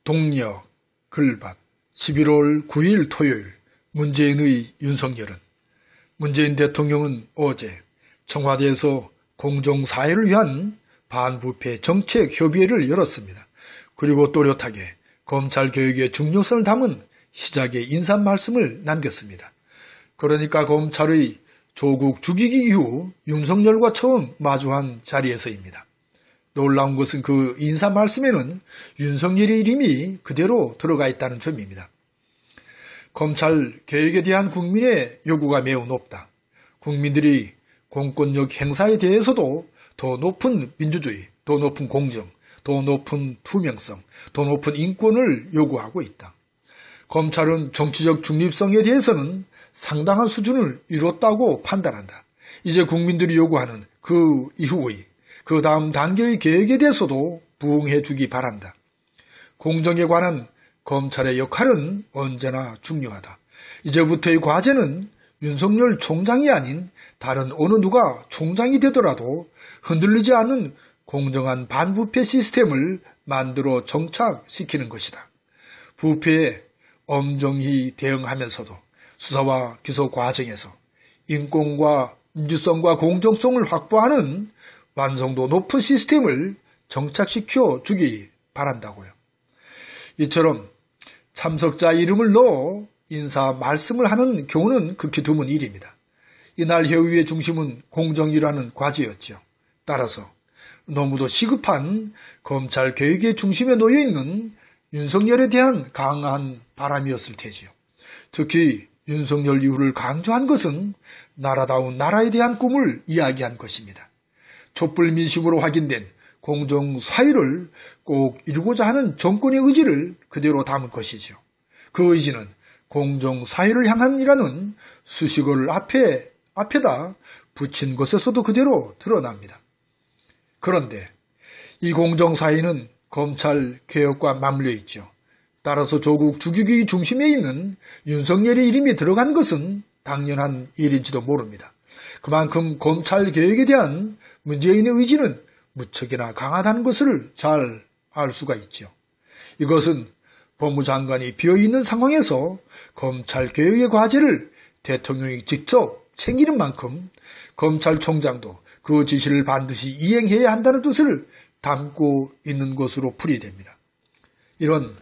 동력, 글밭, 11월 9일 토요일 문재인의 윤석열은 문재인 대통령은 어제 청와대에서 공정사회를 위한 반부패 정책협의회를 열었습니다. 그리고 또렷하게 검찰개혁의 중요성을 담은 시작의 인사말씀을 남겼습니다. 그러니까 검찰의 조국 죽이기 이후 윤석열과 처음 마주한 자리에서입니다. 놀라운 것은 그 인사말씀에는 윤석열의 이름이 그대로 들어가 있다는 점입니다. 검찰 개혁에 대한 국민의 요구가 매우 높다. 국민들이 공권력 행사에 대해서도 더 높은 민주주의, 더 높은 공정, 더 높은 투명성, 더 높은 인권을 요구하고 있다. 검찰은 정치적 중립성에 대해서는 상당한 수준을 이뤘다고 판단한다. 이제 국민들이 요구하는 그 이후의 그 다음 단계의 계획에 대해서도 부응해 주기 바란다. 공정에 관한 검찰의 역할은 언제나 중요하다. 이제부터의 과제는 윤석열 총장이 아닌 다른 어느 누가 총장이 되더라도 흔들리지 않는 공정한 반부패 시스템을 만들어 정착시키는 것이다. 부패에 엄정히 대응하면서도 수사와 기소 과정에서 인권과 민주성과 공정성을 확보하는 완성도 높은 시스템을 정착시켜 주기 바란다고요. 이처럼 참석자 이름을 넣어 인사 말씀을 하는 경우는 극히 드문 일입니다. 이날 회의의 중심은 공정이라는 과제였죠. 따라서 너무도 시급한 검찰 개혁의 중심에 놓여 있는 윤석열에 대한 강한 바람이었을 테지요. 특히 윤석열 이후를 강조한 것은 나라다운 나라에 대한 꿈을 이야기한 것입니다. 촛불 민심으로 확인된 공정사회를 꼭 이루고자 하는 정권의 의지를 그대로 담은 것이죠. 그 의지는 공정사회를 향한이라는 수식어를 앞에다 붙인 것에서도 그대로 드러납니다. 그런데 이 공정사회는 검찰 개혁과 맞물려 있죠. 따라서 조국 죽이기 중심에 있는 윤석열의 이름이 들어간 것은 당연한 일인지도 모릅니다. 그만큼 검찰 개혁에 대한 문재인의 의지는 무척이나 강하다는 것을 잘 알 수가 있죠. 이것은 법무장관이 비어있는 상황에서 검찰 개혁의 과제를 대통령이 직접 챙기는 만큼 검찰총장도 그 지시를 반드시 이행해야 한다는 뜻을 담고 있는 것으로 풀이됩니다. 이런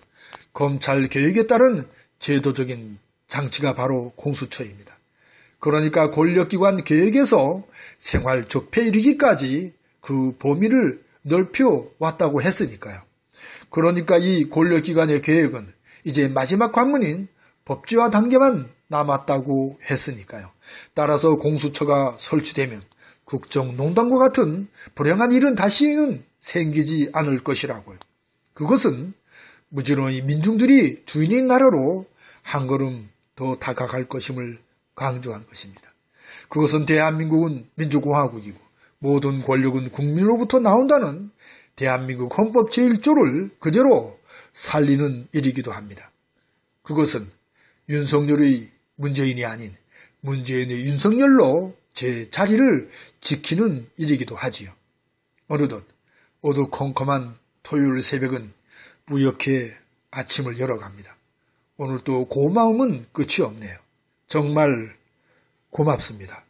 검찰 개혁에 따른 제도적인 장치가 바로 공수처입니다. 그러니까 권력기관 개혁에서 생활 적폐에 이르기까지 그 범위를 넓혀왔다고 했으니까요. 그러니까 이 권력기관의 개혁은 이제 마지막 관문인 법제화 단계만 남았다고 했으니까요. 따라서 공수처가 설치되면 국정농단과 같은 불행한 일은 다시는 생기지 않을 것이라고요. 그것은 부지런히 민중들이 주인인 나라로 한 걸음 더 다가갈 것임을 강조한 것입니다. 그것은 대한민국은 민주공화국이고 모든 권력은 국민으로부터 나온다는 대한민국 헌법 제1조를 그대로 살리는 일이기도 합니다. 그것은 윤석열의 문재인이 아닌 문재인의 윤석열로 제 자리를 지키는 일이기도 하지요. 어느덧 어두컴컴한 토요일 새벽은 무역해 아침을 열어갑니다. 오늘 또 고마움은 끝이 없네요. 정말 고맙습니다.